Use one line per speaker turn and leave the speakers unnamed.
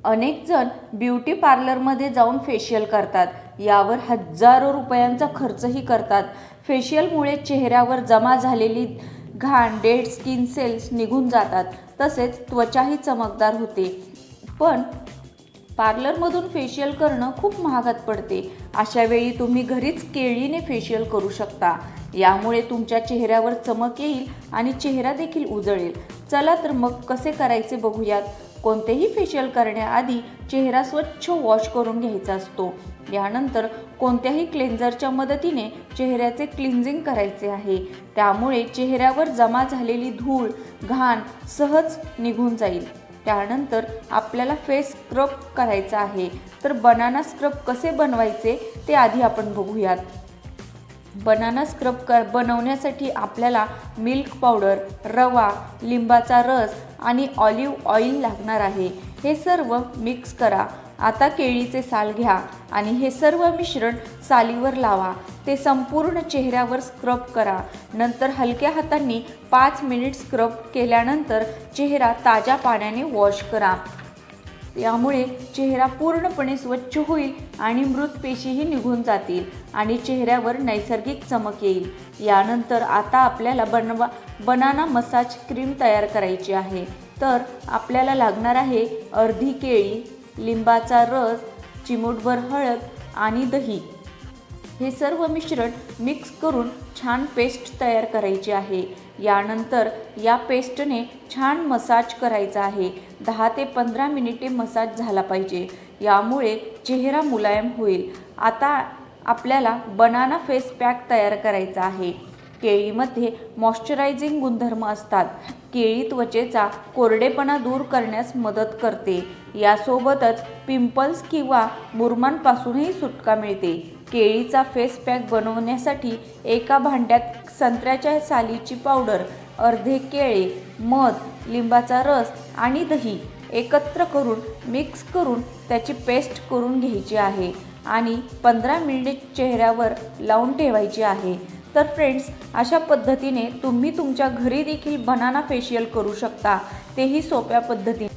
अनेक जण ब्युटी पार्लरमध्ये जाऊन फेशियल करतात. यावर हजारो रुपयांचा खर्चही करतात. फेशियलमुळे चेहऱ्यावर जमा झालेली घाण, डेड स्किन सेल्स निघून जातात. तसेच त्वचाही चमकदार होते. पण पार्लरमधून फेशियल करणं खूप महागात पडते. अशा वेळी तुम्ही घरीच केळीने फेशियल करू शकता. यामुळे तुमच्या चेहऱ्यावर चमक येईल आणि चेहरा देखील उजळेल. चला तर मग कसे करायचे बघूयात. कोणतेही फेशियल करण्याआधी चेहरा स्वच्छ वॉश करून घ्यायचा असतो. यानंतर कोणत्याही क्लेन्झरच्या मदतीने चेहऱ्याचे क्लिन्झिंग करायचे आहे. त्यामुळे चेहऱ्यावर जमा झालेली धूळ, घाण सहज निघून जाईल. त्यानंतर आपल्याला फेस स्क्रब करायचा आहे. तर बनाना स्क्रब कसे बनवायचे ते आधी आपण बघूयात. बनाना स्क्रब बनवण्यासाठी आपल्याला मिल्क पावडर, रवा, लिंबाचा रस आणि ऑलिव्ह ऑइल लागणार आहे. हे सर्व मिक्स करा. आता केळीचे साल घ्या आणि हे सर्व मिश्रण सालीवर लावा. ते संपूर्ण चेहऱ्यावर स्क्रब करा. नंतर हलक्या हातांनी 5 मिनिट स्क्रब केल्यानंतर चेहरा ताज्या पाण्याने वॉश करा. यामुळे चेहरा पूर्णपणे स्वच्छ होईल आणि मृत पेशीही निघून जातील आणि चेहऱ्यावर नैसर्गिक चमक येईल. यानंतर आता आपल्याला बनाना मसाज क्रीम तयार करायची आहे. तर आपल्याला लागणार आहे अर्धी केळी, लिंबाचा रस, चिमूटभर हळद आणि दही. हे सर्व मिश्रण मिक्स करून छान पेस्ट तयार करायची आहे. यानंतर या पेस्टने छान मसाज करायचा आहे. 10 ते 15 मिनिटे मसाज झाला पाहिजे. यामुळे चेहरा मुलायम होईल. आता आपल्याला बनाना फेस पॅक तयार करायचा आहे. केळीमध्ये मॉइश्चरायझिंग गुणधर्म असतात. केळी त्वचेचा कोरडेपणा दूर करण्यास मदत करते. यासोबतच पिंपल्स किंवा मुरुमांपासूनही सुटका मिळते. केळीचा फेस पॅक बनवण्यासाठी एका भांड्यात संत्र्याच्या सालीची पावडर, अर्धे केळे, मध, लिंबाचा रस आणि दही एकत्र करून मिक्स करून त्याची पेस्ट करून घ्यायची आहे आणि 15 मिनिट चेहऱ्यावर लावून ठेवायची आहे. तर फ्रेंड्स, अशा पद्धतीने तुम्ही तुमच्या घरी देखील बनाना फेशियल करू शकता, तेही सोप्या पद्धतीने.